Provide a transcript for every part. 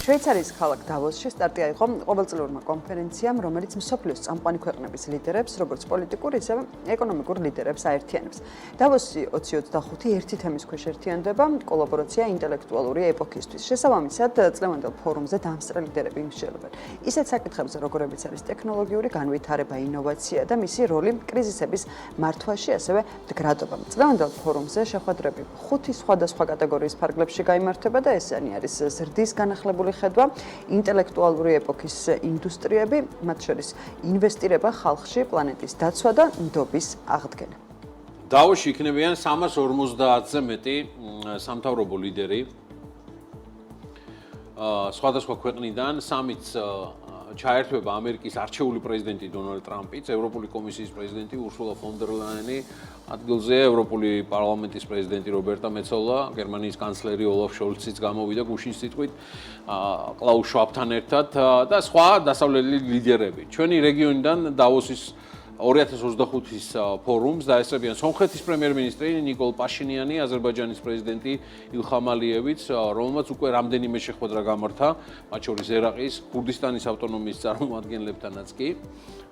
შვეიცარიის ქალაქ დავოსში სტარტი აიღო ყოველწლიურმა კონფერენციამ, რომელიც მსოფლიოს წამყვანი ქვეყნების ლიდერებს, როგორც პოლიტიკურ, ისე ეკონომიკურ ლიდერებს აერთიანებს. დავოსი 2025 ერთი თემის ქვეშ ერთიანდება კოლაბორაცია ინტელექტუალური ეპოქისთვის. შესაბამისად, წლევანდელ ფორუმზე დამსწრე ლიდერები იმსჯელებენ. ისეთ საკითხებზე, როგორებიც არის ტექნოლოგიური განვითარება, ინოვაცია და მისი როლი კრიზისების მართვაში, ასევე მდგრადობა. წლევანდელ ფორუმზე შეხვედრები 5 სხვადასხვა კატეგორიის ფარგლებში გაიმართება და ესენი არის ზრდის განახლებული ხედვა, ინტელექტუალური ეპოქის ინდუსტრიები, მათ შორის ინვესტირება ხალხში, პლანეტის დაცვა და ნდობის აღდგენა. დავოსში იქნებიან 350-ზე მეტი სამთავრობო ლიდერი. სხვადასხვა ქვეყნიდან სამიც ჩაერთვება ამერიკის არჩეული პრეზიდენტი დონალდ ტრამპიც, ევროპული კომისიის პრეზიდენტი ურსულა ფონ დერ ლაიანი, ადგილზე ევროპული პარლამენტის პრეზიდენტი რობერტა მეცოლა, გერმანიის კანცლერი ოლაფ შოლციც გამოვიდა გუშინ სიტყვით კლაუს შვაბთან ერთად და სხვა დასავლელი ლიდერები. ჩვენი რეგიონიდან დავოსის 2025-ის ფორუმს დაესწრებიან სომხეთის პრემიერ-მინისტრი ნიკოლ პაშინიანი, აზერბაიჯანის პრეზიდენტი ილხამ ალიევიც, რომელმაც უკვე რამდენიმე შეხვედრა გამართა, მათ შორის ერაყის, ქურდისტანის ავტონომიის წარმომადგენლებთანაც კი.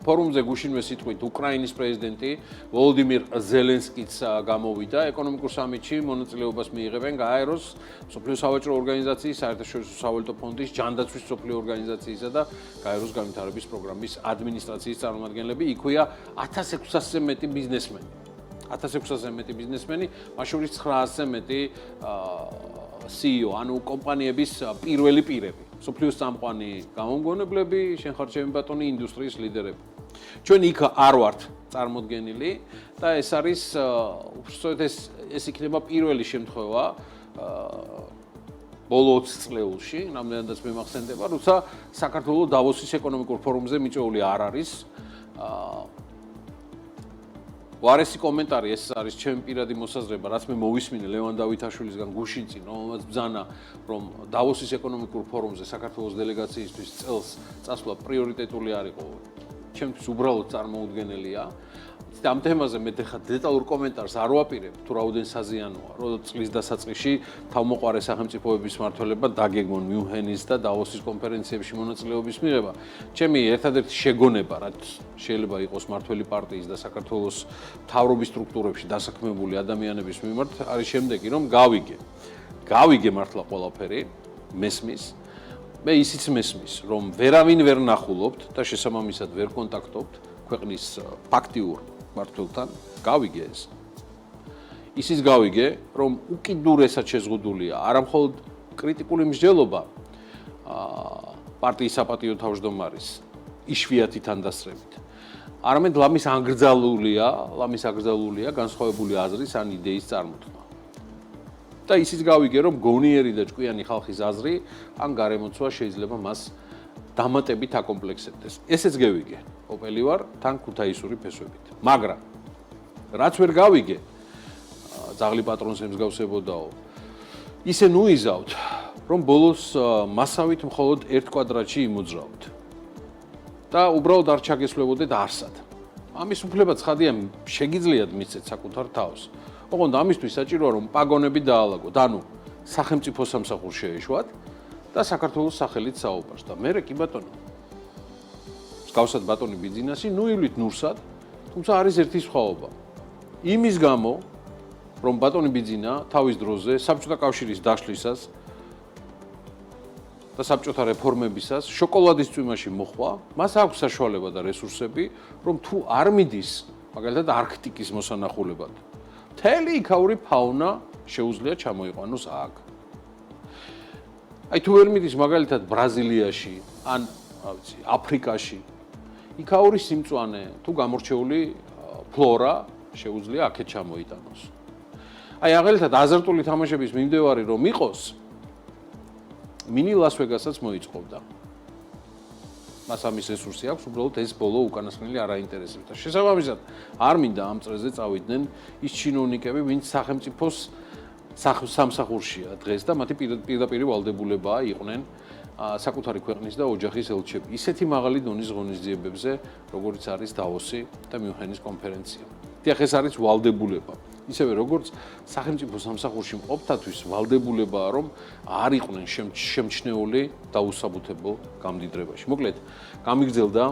ფორუმზე გუშინვე სიტყვით უკრაინის პრეზიდენტი ვოლოდიმირ ზელენსკიც გამოვიდა. ეკონომიკურ სამიტში მონაწილეობას მიიღებენ გაეროს, მსოფლიო სავაჭრო ორგანიზაციის, საერთაშორისო სავალუტო ფონდის, ჯანდაცვის მსოფლიო ორგანიზაციისა და გაეროს განვითარების პროგრამის ადმინისტრაციის წარმომადგენლები. იქვეა 1600-ზე მეტი ბიზნესმენი. 1600-ზე მეტი ბიზნესმენი, მათ შორის 900-ზე მეტი CEO, ანუ კომპანიების პირველი პირები. მსოფლიოს წამყვანი გამომგონებლები, შენ ხარ ჩემი ბატონი, ინდუსტრიის ლიდერები. ჩვენ იქ არ ვართ წარმოდგენილი და ეს არის უბრალოდ ეს იქნება პირველი შემთხვევა ბოლო 20 წლებში, რამდენადაც მიმახსენდება, როცა საქართველოს დავოსის ეკონომიკურ ფორუმზე მიწვეული არ არის. ვარესი კომენტარი, ეს არის ჩემი პირადი მოსაზრება, რაც მე მოვისმინე ლევან დავითაშვილისგან გუშინ წინ, რომელმაც ბრძანა, რომ დავოსის ეკონომიკურ ფორუმზე საქართველოს დელეგაციისთვის წელს წასვლა პრიორიტეტული არ იყო. ჩემთვის უბრალოდ წარმოუდგენელია. ამ თემაზე მე ხა დეტალურ კომენტარს არ ვაპირებ, თუ რაოდენ საზიანოა, რომ წლის დასაწყისში თავმოყარე სახელმწიფოების მმართველებმა დაგეგმონ მიუნჰენის და დავოსის კონფერენციებში მონაწილეობის მიღება. ჩემი ერთადერთი შეგონება, რაც შეიძლება იყოს მმართველი პარტიის და საქართველოს მთავრობის სტრუქტურებში დასაქმებული ადამიანების მიმართ, არის შემდეგი, რომ გავიგე მართლა ყველაფერი, მესმის. მე ისიც მესმის, რომ ვერავინ ვერ ნახულობთ და შესაბამისად ვერ კონტაქტობთ ქვეყნის ფაქტიურ მმართველთან, გავიგე ეს. ისიც გავიგე, რომ უკიდურესად შეზღუდულია არამხოლოდ კრიტიკული მსჯელობა პარტიის საპატიო თავმჯდომარის იშვიათი თანდასწრებით, არამედ ლამის აკრძალულია განსხვავებული აზრის ან იდეის წარმოთქმა. და ისიც გავიგე, რომ გონიერი და ჭკვიანი ხალხის აზრი ან გარემოცვა შეიძლება მას დამატებით აკომპლექსებდეს. ესეც გევიგე, ოპელი ვარ თან ქუთაისური ფესვებით. მაგრამ რაც ვერ გავიგე, ძაღლი პატრონს ემსგავსებოდაო, ისე ნუიზავთ, რომ ბოლოს მასავით მხოლოდ ერთ კვადრატში იმოძრავთ. და უბრალოდ არ ჩაგესვლებოდეთ არსად. ამის უფლება ცხადია, შეგიძლიათ მისცეთ საკუთარ თავს. ოღონდ ამისთვის საჭიროა, რომ პაგონები დაალაგოთ, ანუ სახელმწიფო სამსახურს შეეშვათ და საქართველოს სახელით საუბარს და მერე კი ბატონო. მსგავსად ბატონი ბიძინასი, ნუივლით ნურსად, თუმცა არის ერთი სხვაობა. იმის გამო, რომ ბატონი ბიძინა თავის დროზე საბჭოთა კავშირის დაშლისას და საბჭოთა რეფორმებისას შოკოლადის წვიმაში მოხვა, მას აქვს საშუალება და რესურსები, რომ თუ არ მიდის, მაგალითად არქტიკის მოსანახულებად, მთელი იქაური ფაუნა შეუძლია ჩამოიყვანოს აქ. აი თუ ვერ მიდის მაგალითად ბრაზილიაში ან აფრიკაში, იქაური სიმწვანე თუ გამორჩეული ფლორა შეუძლია აქეთ ჩამოიტანოს. აი მაგალითად აზარტული თამაშების მიმდევარი რომ იყოს, მინი ლას-ვეგასაც მოიწყობდა. მას ამის რესურსი აქვს, უბრალოდ ეს ბოლო უკანასკნელი არ აინტერესებს და შესაბამისად არ მინდა ამ წრეზე წავიდნენ ის ჩინოვნიკები, ვინც სახელმწიფოს სამსახურშია დღეს და მათი პირდაპირი ვალდებულებაა იყვნენ საკუთარი ქვეყნის და ოჯახის ელჩები. ისეთი მაღალი დონის ღონისძიებებზე, როგორც არის დავოსი და მიუნჰენის კონფერენცია. დიახ, ეს არის ვალდებულება. ისევე როგორც სახელმწიფო სამსახურში მყოფთათვის ვალდებულებაა, რომ არ იყვნენ შემჩნეული დაუსაბუთებელ გამდიდრებაში. მოკლედ, გამიგრძელდა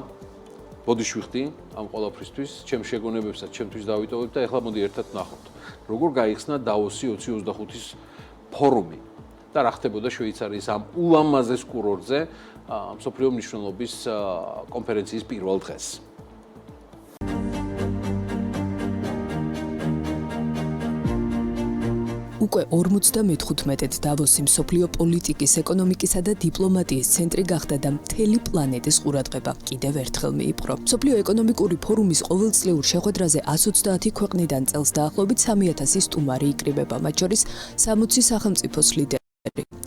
ბოდიშვიხტი ამ ყველაფრისთვის, ჩემს შეგონებებსაც ჩემთვის დავიტოვებ და ეხლა მოდი ერთად ვნახოთ, როგორ გაიხსნა დავოსი 2025-ის ფორუმი და რა ხდებოდა შვეიცარიის ამ ულამაზეს კურორტზე მსოფლიო მნიშვნელობის კონფერენციის პირველ დღეს. უკვე 55-ით დავოსი მსოფლიო პოლიტიკის, ეკონომიკისა და დიპლომატიის ცენტრი გახდა და მთელი პლანეტის ყურადღება კიდევ ერთხელ მიიპყრო. მსოფლიო ეკონომიკური ფორუმის ყოველწლიურ შეხვედრაზე 130 ქვეყნიდან წელს დაახლოებით 3000 სტუმარი იკრიბება, მათ შორის 60 სახელმწიფოს ლიდერი.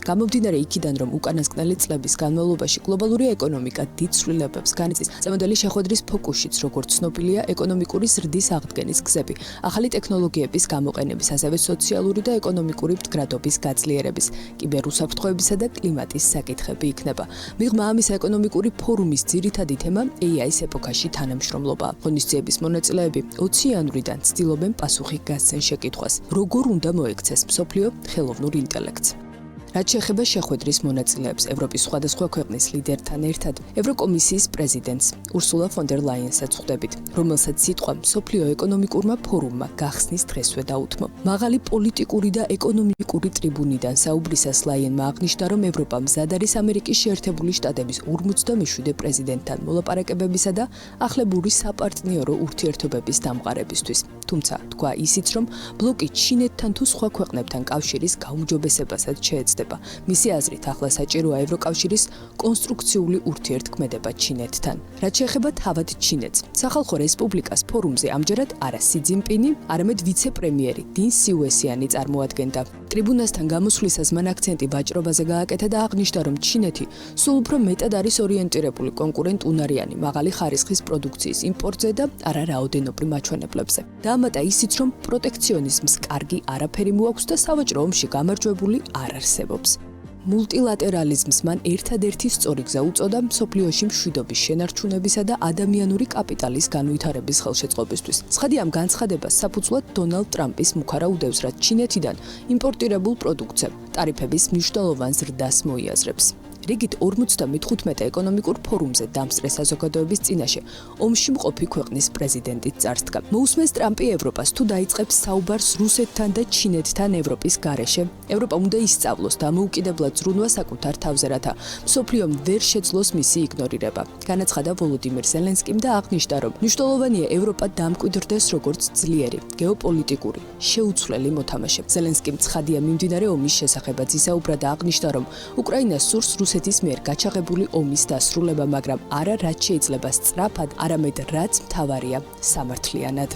გამომდინარე იქიდან, რომ უკანასკნელი წლების განმავლობაში გლობალური ეკონომიკა დიდ ცვლილებებს განიცდის, წამოდელი შეხვედრის ფოკუსშიც, როგორც ცნობილია, ეკონომიკური ზრდის აღდგენის გზები, ახალი ტექნოლოგიების გამოყენების, ასევე სოციალური და ეკონომიკური მდგრადობის გაძლიერების, კიბერუსაფრთხოებისა და კლიმატის საკითხები იქნება. მიღმა ამისა ეკონომიკური ფორუმის ძირითადი თემა AI-ის ეპოქაში თანამშრომლობა. ღონისძიების მონაწილეები 20-იანვრიდან ცდილობენ პასუხი გასცენ შეკითხვას, როგორ უნდა მოექცეს მსოფლიო ხელოვნურ ინტელექტს. რაც შეეხება შეხვედრის მონაწილეებს, ევროპის სხვადასხვა ქვეყნის ლიდერთან ერთად, ევროკომისიის პრეზიდენტს ურსულა ფონ დერ ლაიენსაც ხვდებით, რომელსაც სიტყვა მსოფლიო ეკონომიკურმა ფორუმმა გახსნის დღესვე დაუთმო. მაღალი პოლიტიკური და ეკონომიკური ტრიბუნიდან საუბრისას ლაიენმა აღნიშნა, რომ ევროპა მზად არის ამერიკის შეერთებული შტატების 57 პრეზიდენტთან მოლაპარაკებებისა და ახლებური საპარტნიორო ურთიერთობების დამყარებისთვის. თუმცა, თქვა ისიც, რომ ბლოკი ჩინეთთან თუ სხვა ქვეყნებთან კავშირის გაუმჯობესებასაც შეეცდება. მისი აზრით, ახლა საჭიროა ევროკავშირის კონსტრუქციული ურთიერთქმედება ჩინეთთან. რაც შეეხება თავად ჩინეთს, სახალხო რესპუბლიკას ფორუმზე ამჯერად არა სი ძინპინი, არამედ ვიცე-პრემიერი 딘 სიუესიანი წარმოადგენდა. ტრიბუნასთან გამოსვლისას მან აქცენტი ვაჭრობაზე გააკეთა და აღნიშნა, რომ ჩინეთი სულ უფრო მეტად არის ორიენტირებული კონკურენტუნარიანი, მაღალი ხარისხის პროდუქციის იმპორტზე და არა რაოდენობრივ მაჩვენებლებზე. დაამატა ისიც, რომ პროტექციონიზმს კარგი არაფერი მოაქვს და სავაჭრო ომში გამარჯვებული არ არსებობს. მულტილატერალიზმს მან ერთადერთი სწორი გზა უწოდა მსოფლიოში მშვიდობის შენარჩუნებისა და ადამიანური კაპიტალის განვითარების ხელშეწყობისთვის. ცხადი ამ განცხადებას საფუძვლად დონალდ ტრამპის მუქარა უდევს, რაც ჩინეთიდან იმპორტირებულ პროდუქტზე ტარიფების მნიშვნელოვან ზრდას მოიაზრებს. რიგით 55 ეკონომიკურ ფორუმზე დამსწრე საზოგადოების წინაშე ომში მყოფი ქვეყნის პრეზიდენტით წარსდგა. მოусმენს ტრამპი ევროპას თუ დაიწყებს საუბარს რუსეთთან და ჩინეთთან ევროპის გარეშე. ევროპა უნდა ისწავლოს დამოუკიდებლად ზრუნვა საკუთარ თავზე, რათა მსოფლიომ ვერ შეძლოს მისი იგნორირება. განაცხადა ვოლოდიმირ ზელენსკიმ და აღნიშნა, რომ მნიშვნელოვანია ევროპა დამკვიდრდეს როგორც ძლიერი, გეოპოლიტიკური, შეუცვლელი მოთამაშე. ზელენსკიმ ცხადია მიმდინარე ომის შესახებაც ისაუბრა და აღნიშნა, რომ უკრაინას სურს რუსეთის მიერ გაჩაღებული ომის დასრულება, მაგრამ არა რაც შეიძლება სწრაფად, არამედ რაც მთავარია სამართლიანად.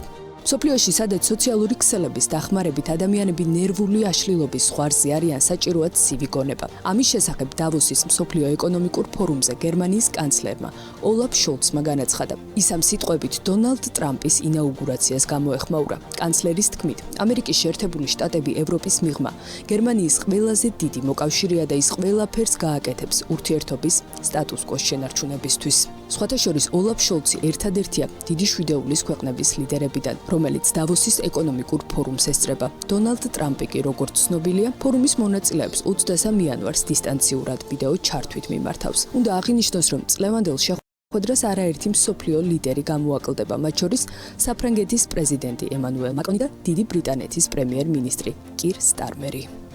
მსოფლიოში, სადაც სოციალური ქსელების დახმარებით ადამიანები ნერვული აშლილობის ზღვარზე არიან, საჭიროა ცივი გონება. ამის შესახებ დავოსის მსოფლიო ეკონომიკურ ფორუმზე გერმანიის კანცლერმა ოლაფ შოლცმა განაცხადა. ის ამ სიტყვებით დონალდ ტრამპის ინაუგურაციას გამოეხმაურა. კანცლერის თქმით, ამერიკის შეერთებული შტატები ევროპის მიღმა გერმანიის ყველაზე დიდი მოკავშირეა და ის ყველაფერს გააკეთებს ურთიერთობის სტატუს-კვოს შენარჩუნებისთვის. სხვათა შორის ოლაფ შოლცი ერთადერთია დიდი შვიდეულის ქვეყნების ლიდერებიდან, რომელიც დავოსის ეკონომიკურ ფორუმს ესწრება. დონალდ ტრამპი კი, როგორც ცნობილია, ფორუმის მონაწილეებს 23 იანვარს დისტანციურად ვიდეო ჩართვით მიმართავს. უნდა აღინიშნოს, რომ წლევანდელ შეხვედრას არაერთი მსოფლიო ლიდერი გამოაკლდება, მათ შორის საფრანგეთის პრეზიდენტი ემანუელ მაკრონი და დიდი ბრიტანეთის პრემიერ-მინისტრი კիր სტარმერი.